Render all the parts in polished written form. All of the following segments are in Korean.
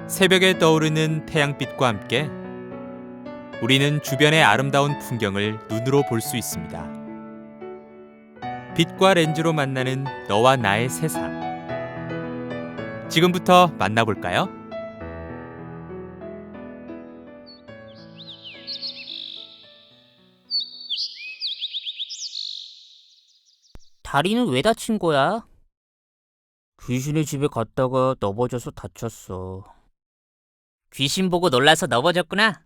새벽에 떠오르는 태양빛과 함께 우리는 주변의 아름다운 풍경을 눈으로 볼 수 있습니다. 빛과 렌즈로 만나는 너와 나의 세상. 지금부터 만나볼까요? 다리는 왜 다친 거야? 귀신의 집에 갔다가 넘어져서 다쳤어. 귀신 보고 놀라서 넘어졌구나?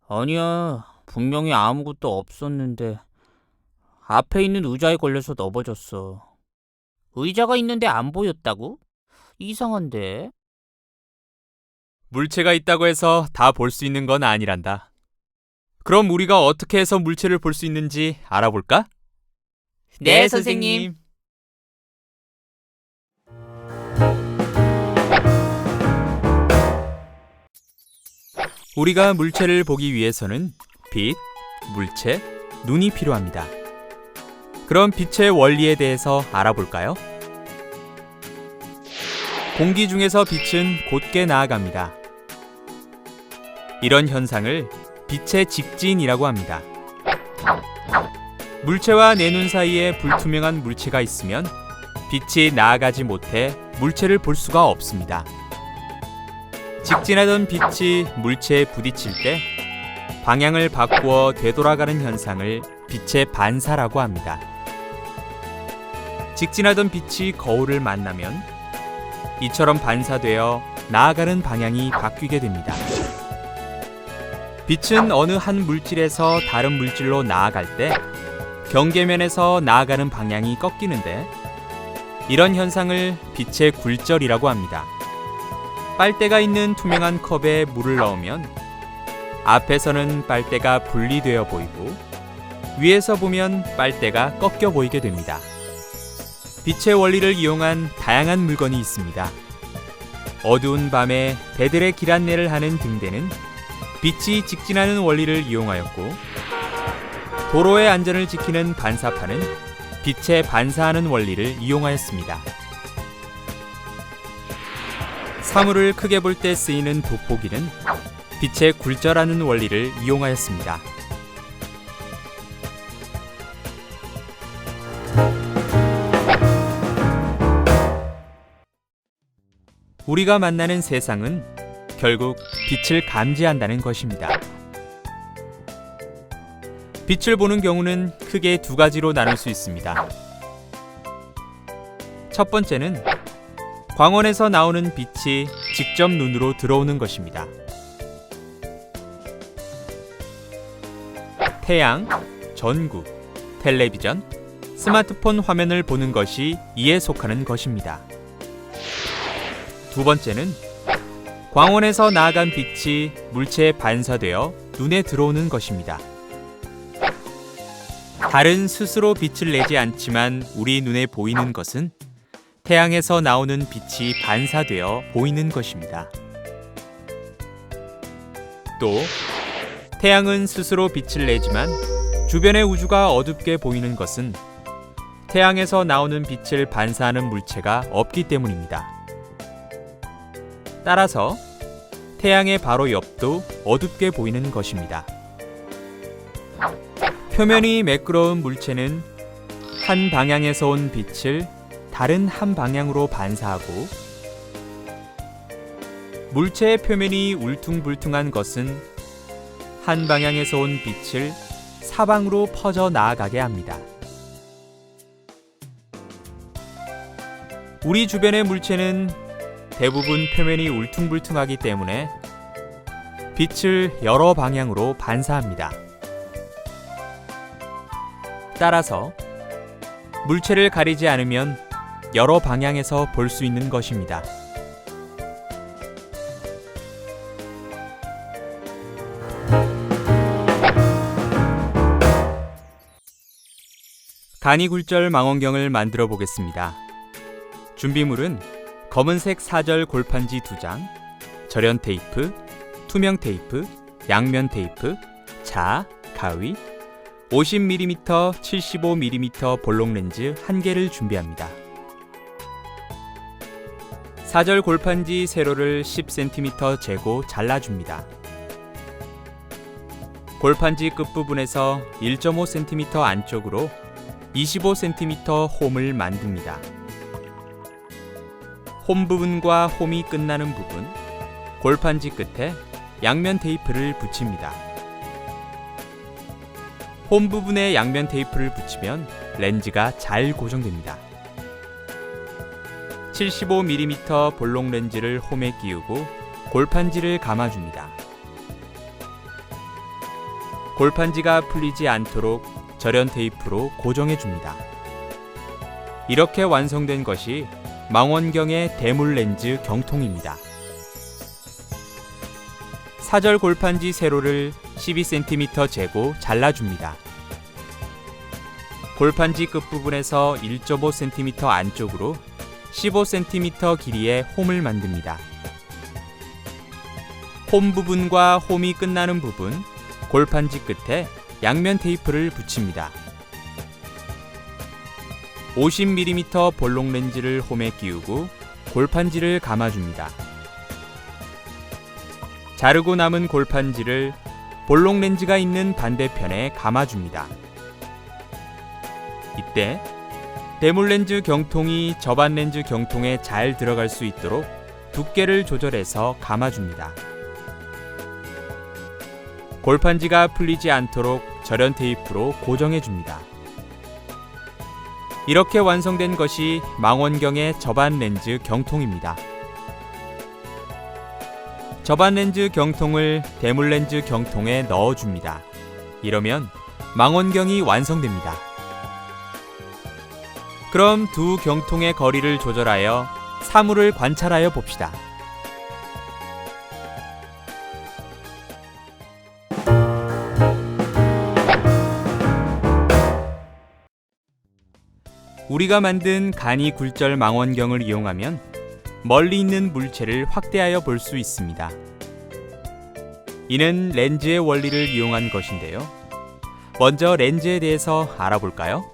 아니야, 분명히 아무것도 없었는데 앞에 있는 의자에 걸려서 넘어졌어. 의자가 있는데 안 보였다고? 이상한데? 물체가 있다고 해서 다 볼 수 있는 건 아니란다. 그럼 우리가 어떻게 해서 물체를 볼 수 있는지 알아볼까? 네, 선생님. 우리가 물체를 보기 위해서는 빛, 물체, 눈이 필요합니다. 그럼 빛의 원리에 대해서 알아볼까요? 공기 중에서 빛은 곧게 나아갑니다. 이런 현상을 빛의 직진이라고 합니다. 물체와 내 눈 사이에 불투명한 물체가 있으면 빛이 나아가지 못해 물체를 볼 수가 없습니다. 직진하던 빛이 물체에 부딪힐 때 방향을 바꾸어 되돌아가는 현상을 빛의 반사라고 합니다. 직진하던 빛이 거울을 만나면 이처럼 반사되어 나아가는 방향이 바뀌게 됩니다. 빛은 어느 한 물질에서 다른 물질로 나아갈 때 경계면에서 나아가는 방향이 꺾이는데 이런 현상을 빛의 굴절이라고 합니다. 빨대가 있는 투명한 컵에 물을 넣으면 앞에서는 빨대가 분리되어 보이고 위에서 보면 빨대가 꺾여 보이게 됩니다. 빛의 원리를 이용한 다양한 물건이 있습니다. 어두운 밤에 배들의 길 안내를 하는 등대는 빛이 직진하는 원리를 이용하였고 도로의 안전을 지키는 반사판은 빛에 반사하는 원리를 이용하였습니다. 사물을 크게 볼 때 쓰이는 돋보기는 빛의 굴절하는 원리를 이용하였습니다. 우리가 만나는 세상은 결국 빛을 감지한다는 것입니다. 빛을 보는 경우는 크게 두 가지로 나눌 수 있습니다. 첫 번째는 광원에서 나오는 빛이 직접 눈으로 들어오는 것입니다. 태양, 전구, 텔레비전, 스마트폰 화면을 보는 것이 이에 속하는 것입니다. 두 번째는 광원에서 나아간 빛이 물체에 반사되어 눈에 들어오는 것입니다. 달은 스스로 빛을 내지 않지만 우리 눈에 보이는 것은 태양에서 나오는 빛이 반사되어 보이는 것입니다. 또 태양은 스스로 빛을 내지만 주변의 우주가 어둡게 보이는 것은 태양에서 나오는 빛을 반사하는 물체가 없기 때문입니다. 따라서 태양의 바로 옆도 어둡게 보이는 것입니다. 표면이 매끄러운 물체는 한 방향에서 온 빛을 다른 한 방향으로 반사하고 물체의 표면이 울퉁불퉁한 것은 한 방향에서 온 빛을 사방으로 퍼져 나아가게 합니다. 우리 주변의 물체는 대부분 표면이 울퉁불퉁하기 때문에 빛을 여러 방향으로 반사합니다. 따라서 물체를 가리지 않으면 여러 방향에서 볼 수 있는 것입니다. 간이굴절 망원경을 만들어 보겠습니다. 준비물은 검은색 사절 골판지 2장, 절연 테이프, 투명 테이프, 양면 테이프, 자, 가위, 50mm, 75mm 볼록 렌즈 1개를 준비합니다. 사절 골판지 세로를 10cm 재고 잘라줍니다. 골판지 끝부분에서 1.5cm 안쪽으로 25cm 홈을 만듭니다. 홈 부분과 홈이 끝나는 부분, 골판지 끝에 양면 테이프를 붙입니다. 홈 부분에 양면 테이프를 붙이면 렌즈가 잘 고정됩니다. 75mm 볼록 렌즈를 홈에 끼우고 골판지를 감아줍니다. 골판지가 풀리지 않도록 절연 테이프로 고정해줍니다. 이렇게 완성된 것이 망원경의 대물 렌즈 경통입니다. 사절 골판지 세로를 12cm 재고 잘라줍니다. 골판지 끝부분에서 1.5cm 안쪽으로 15cm 길이의 홈을 만듭니다. 홈 부분과 홈이 끝나는 부분, 골판지 끝에 양면 테이프를 붙입니다. 50mm 볼록 렌즈를 홈에 끼우고 골판지를 감아줍니다. 자르고 남은 골판지를 볼록 렌즈가 있는 반대편에 감아줍니다. 이때 대물 렌즈 경통이 저반 렌즈 경통에 잘 들어갈 수 있도록 두께를 조절해서 감아줍니다. 골판지가 풀리지 않도록 절연 테이프로 고정해줍니다. 이렇게 완성된 것이 망원경의 저반 렌즈 경통입니다. 저반 렌즈 경통을 대물 렌즈 경통에 넣어줍니다. 이러면 망원경이 완성됩니다. 그럼 두 경통의 거리를 조절하여 사물을 관찰하여 봅시다. 우리가 만든 간이 굴절 망원경을 이용하면 멀리 있는 물체를 확대하여 볼 수 있습니다. 이는 렌즈의 원리를 이용한 것인데요. 먼저 렌즈에 대해서 알아볼까요?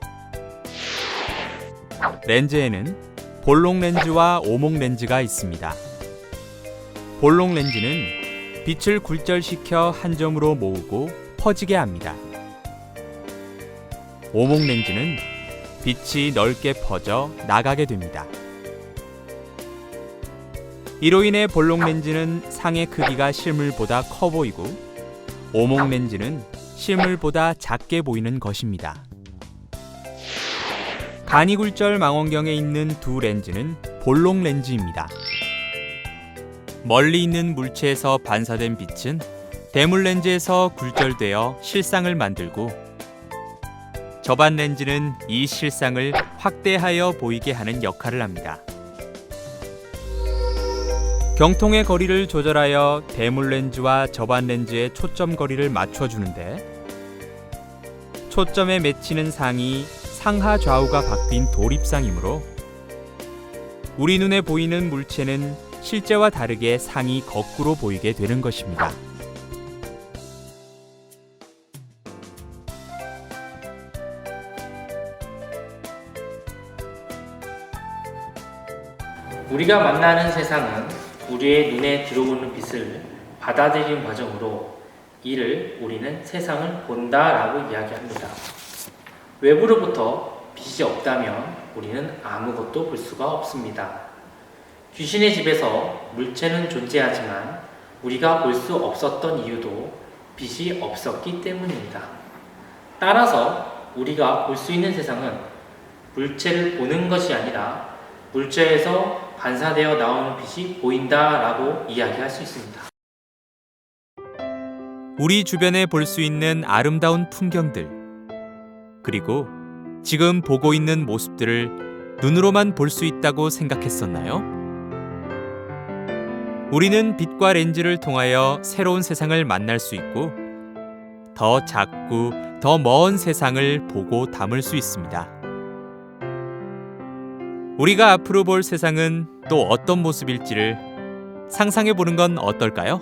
렌즈에는 볼록 렌즈와 오목 렌즈가 있습니다. 볼록 렌즈는 빛을 굴절시켜 한 점으로 모으고 퍼지게 합니다. 오목 렌즈는 빛이 넓게 퍼져 나가게 됩니다. 이로 인해 볼록 렌즈는 상의 크기가 실물보다 커 보이고 오목 렌즈는 실물보다 작게 보이는 것입니다. 간이 굴절 망원경에 있는 두 렌즈는 볼록 렌즈입니다. 멀리 있는 물체에서 반사된 빛은 대물 렌즈에서 굴절되어 실상을 만들고 저반 렌즈는 이 실상을 확대하여 보이게 하는 역할을 합니다. 경통의 거리를 조절하여 대물 렌즈와 저반 렌즈의 초점 거리를 맞춰주는데 초점에 맺히는 상이 상하 좌우가 바뀐 도립상이므로 우리 눈에 보이는 물체는 실제와 다르게 상이 거꾸로 보이게 되는 것입니다. 우리가 만나는 세상은 우리의 눈에 들어오는 빛을 받아들이는 과정으로 이를 우리는 세상을 본다라고 이야기합니다. 외부로부터 빛이 없다면 우리는 아무것도 볼 수가 없습니다. 귀신의 집에서 물체는 존재하지만 우리가 볼 수 없었던 이유도 빛이 없었기 때문입니다. 따라서 우리가 볼 수 있는 세상은 물체를 보는 것이 아니라 물체에서 반사되어 나오는 빛이 보인다라고 이야기할 수 있습니다. 우리 주변에 볼 수 있는 아름다운 풍경들, 그리고 지금 보고 있는 모습들을 눈으로만 볼 수 있다고 생각했었나요? 우리는 빛과 렌즈를 통하여 새로운 세상을 만날 수 있고 더 작고 더 먼 세상을 보고 담을 수 있습니다. 우리가 앞으로 볼 세상은 또 어떤 모습일지를 상상해 보는 건 어떨까요?